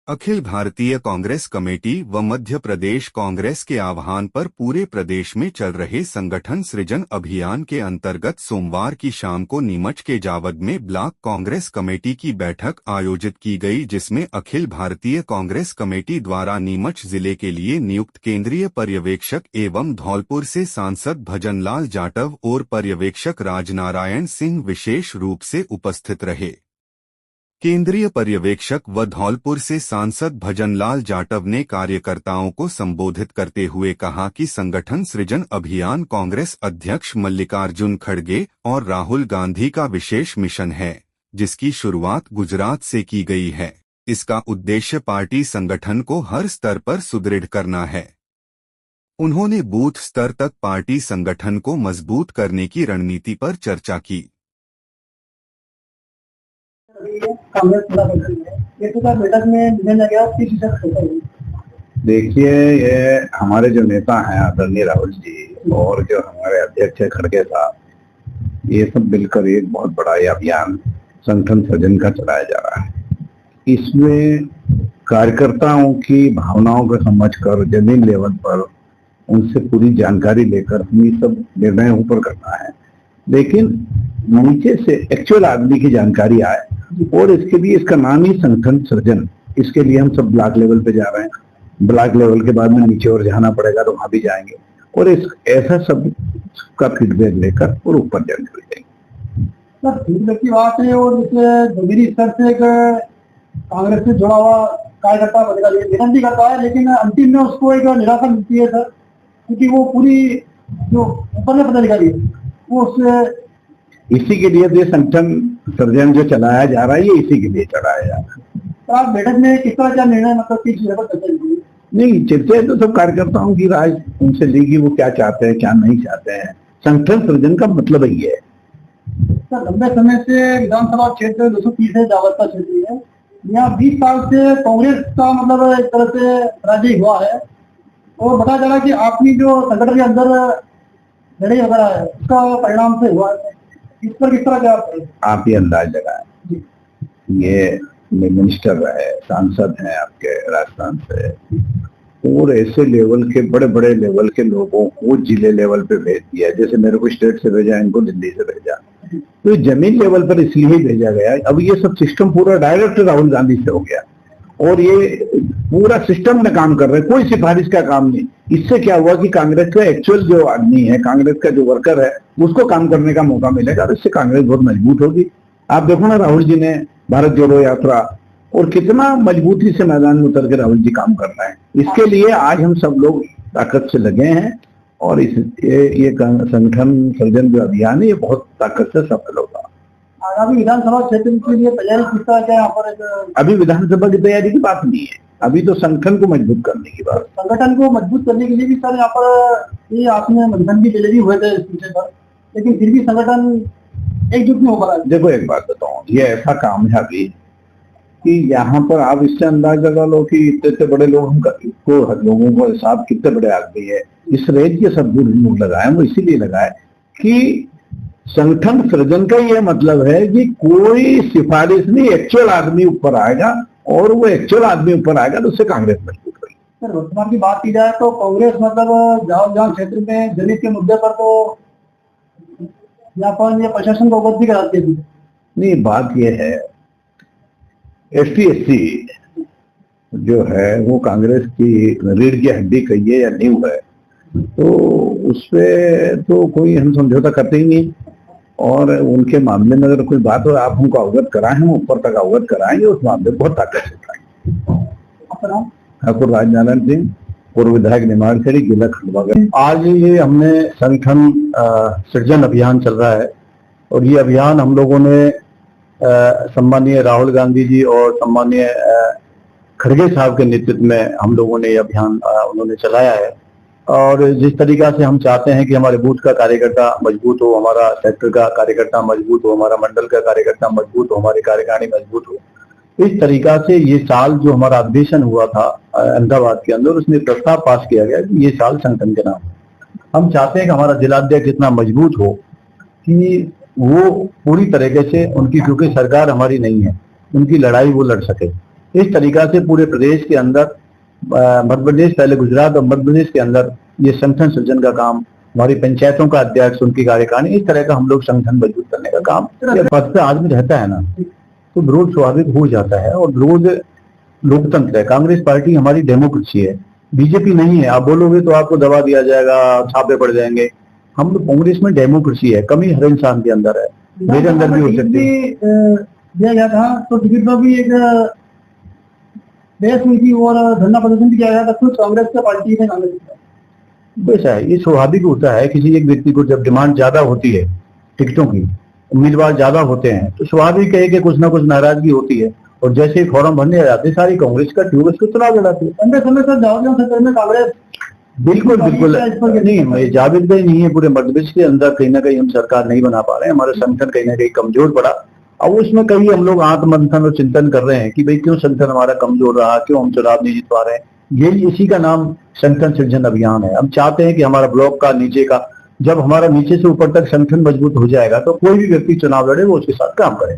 Akhil Bharatiya Congress committee व मध्य प्रदेश कांग्रेस के आह्वान पर पूरे प्रदेश में चल रहे संगठन सृजन अभियान के अंतर्गत सोमवार की शाम को नीमच के जावद में ब्लॉक कांग्रेस कमेटी की बैठक आयोजित की गई, जिसमें अखिल भारतीय कांग्रेस कमेटी द्वारा नीमच जिले के लिए नियुक्त केंद्रीय पर्यवेक्षक एवं धौलपुर से सांसद भजनलाल जाटव और पर्यवेक्षक राजनारायण सिंह विशेष रूप से उपस्थित रहे। केंद्रीय पर्यवेक्षक व धौलपुर से सांसद भजनलाल जाटव ने कार्यकर्ताओं को संबोधित करते हुए कहा कि संगठन सृजन अभियान कांग्रेस अध्यक्ष मल्लिकार्जुन खड़गे और राहुल गांधी का विशेष मिशन है, जिसकी शुरुआत गुजरात से की गई है। इसका उद्देश्य पार्टी संगठन को हर स्तर पर सुदृढ़ करना है। उन्होंने बूथ स्तर तक पार्टी संगठन को मजबूत करने की रणनीति पर चर्चा की। देखिए, ये हमारे जो नेता हैं आदरणीय राहुल जी और जो हमारे अध्यक्ष खड़गे साहब, ये सब मिलकर एक बहुत बड़ा ये अभियान संगठन सृजन का चलाया जा रहा है। इसमें कार्यकर्ताओं की भावनाओं को समझकर जमीन लेवल पर उनसे पूरी जानकारी लेकर हम ये सब निर्णय ऊपर करना है, लेकिन नीचे से एक्चुअल आदमी की जानकारी आए, और इसके लिए इसका नाम ही संगठन सृजन। इसके लिए हम सब ब्लॉक लेवल पे जा रहे हैं। ब्लॉक लेवल के बाद में नीचे और जाना पड़ेगा तो वहां भी जाएंगे, और इस ऐसा सब का फीडबैक लेकर और ऊपर जानकारी देंगे। सर, फीडबैक की बात है, और जैसे जमीनी स्तर से एक कांग्रेस से जुड़ा हुआ कार्यकर्ता विनती करता है, लेकिन अंतिम में उसको एक निराशा मिलती है सर, क्योंकि वो पूरी जो ऊपर में पदाधिकारी है वो उससे इसी के लिए संगठन सृजन जो चलाया जा रहा है, ये इसी के लिए चलाया जा रहा है। तो आप बैठक में किस तरह क्या निर्णय मतलब किस चीज पर चर्चा की? नहीं, चर्चा तो सब कार्यकर्ताओं की राय उनसे ली कि वो क्या चाहते हैं क्या नहीं चाहते हैं। संगठन सृजन का मतलब ही है। सर, लंबे समय से विधानसभा क्षेत्र 230 जावद का क्षेत्र है, यहाँ 20 साल से कांग्रेस का मतलब एक तरह से पराजय हुआ है, और बताया जा रहा है कि आपकी जो संगठन के अंदर लड़ाई वगैरह है उसका परिणाम से हुआ है। इस पर किस तरह क्या आप ये अंदाज लगाए, ये मिनिस्टर रहे, सांसद हैं आपके राजस्थान से, और ऐसे लेवल के बड़े बड़े लेवल के लोगों को जिले लेवल पे भेज दिया। जैसे मेरे को स्टेट से भेजा, इनको दिल्ली से भेजा, तो जमीन लेवल पर इसलिए भेजा गया। अब ये सब सिस्टम पूरा डायरेक्ट राहुल गांधी से हो गया, और ये पूरा सिस्टम में काम कर रहे हैं, कोई सिफारिश का काम नहीं। इससे क्या हुआ कि कांग्रेस का एक्चुअल जो आदमी है, कांग्रेस का जो वर्कर है, उसको काम करने का मौका मिलेगा, और इससे कांग्रेस बहुत मजबूत होगी। आप देखो ना, राहुल जी ने भारत जोड़ो यात्रा, और कितना मजबूती से मैदान में उतर के राहुल जी काम कर रहे हैं। इसके लिए आज हम सब लोग ताकत से लगे हैं, और ये संगठन सृजन जो अभियान है, ये बहुत ताकत से सफल होगा। आगामी विधानसभा क्षेत्र के लिए तैयारी किस तरह क्या यहाँ पर? अभी विधानसभा की तैयारी की बात नहीं है, अभी तो संगठन को मजबूत करने की बात। संगठन को मजबूत करने के लिए भी सर यहाँ पर ये आपने मंथन भी जलेबी हुए थे इस विषय पर, लेकिन फिर भी संगठन एकजुट नहीं हो पा रहा है। देखो, एक बात बताऊं, ये ऐसा काम है अभी कि यहाँ पर आप इससे अंदाज लगा लो कि इतने बड़े लोग लोगों को हिसाब कितने बड़े आदमी है। इस रेंज के सब लोग लगाए, वो इसीलिए लगाए कि संगठन सृजन का ये मतलब है कि कोई सिफारिश नहीं, एक्चुअल आदमी ऊपर आएगा, और वो एक्चुअल आदमी ऊपर आएगा तो उससे कांग्रेस मजबूत होगी। सर, वर्तमान की बात की जाए तो कांग्रेस मतलब जाओ क्षेत्र में दलित के मुद्दे पर तो यहाँ पर ये प्रशासन को अवगत भी कराती है। नहीं, बात ये है, ST/SC जो है वो कांग्रेस की रीढ़ की हड्डी कहिए या नींव है, तो उसपे तो कोई हम समझौता करते ही नहीं। और उनके मामले में अगर कोई बात हो, आप हमको अवगत कराएं, हम ऊपर तक अवगत कराएंगे, उस मामले में बहुत ताकत से कराएंगे। ठाकुर राजनारायण सिंह, पूर्व विधायक निमाड़खेड़ी, जिला खंडवा। आज ये हमने संगठन सृजन अभियान चल रहा है, और ये अभियान हम लोगों ने सम्मानीय राहुल गांधी जी और सम्मानीय खड़गे साहब के नेतृत्व में हम लोगों ने ये अभियान उन्होंने चलाया है। और जिस तरीका से हम चाहते हैं कि हमारे बूथ का कार्यकर्ता मजबूत हो, हमारा सेक्टर का कार्यकर्ता मजबूत हो, हमारा मंडल का कार्यकर्ता मजबूत हो, हमारी कार्यकारिणी मजबूत हो, इस तरीका से ये साल जो हमारा अधिवेशन हुआ था अहमदाबाद के अंदर, उसमें प्रस्ताव पास किया गया कि ये साल संगठन के नाम। हम चाहते हैं कि हमारा जिलाध्यक्ष इतना मजबूत हो कि वो पूरी तरीके से उनकी, क्योंकि सरकार हमारी नहीं है, उनकी लड़ाई वो लड़ सके। इस तरीका से पूरे प्रदेश के अंदर मध्य प्रदेश, पहले गुजरात और मध्य प्रदेश के अंदर ये संगठन सृजन का काम, हमारी पंचायतों का अध्यक्ष, उनकी कार्यकारिणी, इस तरह का हम लोग संगठन मजबूत करने का काम। पद पे आदमी रहता है ना तो विरोध स्वाभाविक हो जाता है, और विरोध लोकतंत्र है। कांग्रेस पार्टी हमारी डेमोक्रेसी है, बीजेपी नहीं है। आप बोलोगे तो आपको दबा दिया जाएगा, छापे पड़ जाएंगे। हम लोग कांग्रेस में डेमोक्रेसी है, कमी हर इंसान के अंदर है, मेरे अंदर भी हो सकती है। दिया गया था तो टिकट पर भी एक बहस हुई थी और धरना प्रदर्शन भी किया गया था, कुछ कांग्रेस की पार्टी ने कांग्रेस किया। वैसा है, ये स्वाभाविक होता है। किसी एक व्यक्ति को जब डिमांड ज्यादा होती है, टिकटों की उम्मीदवार ज्यादा होते हैं, तो स्वाभाविक है कि कुछ ना कुछ नाराजगी होती है, और जैसे ही फॉर्म भरने आ जाते सारी कांग्रेस का ट्यूब उसको चुनाव लड़ाती है। लंबे समय से जावड़ेकर सरकार में कांग्रेस बिल्कुल बिल्कुल नहीं, जावेद भाई नहीं है, पूरे मध्य प्रदेश के अंदर कहीं ना कहीं हम सरकार नहीं बना पा रहे हैं, हमारा संगठन कहीं ना कहीं कमजोर पड़ा। अब उसमें कहीं हम लोग आत्ममंथन और चिंतन कर रहे हैं कि भाई क्यों संगठन हमारा कमजोर रहा, क्यों हम चुनाव नहीं जीत पा रहे हैं। ये इसी का नाम संगठन सृजन अभियान है। हम चाहते हैं कि हमारा ब्लॉक का नीचे का, जब हमारा नीचे से ऊपर तक संगठन मजबूत हो जाएगा तो कोई भी व्यक्ति चुनाव लड़े वो उसके साथ काम करे।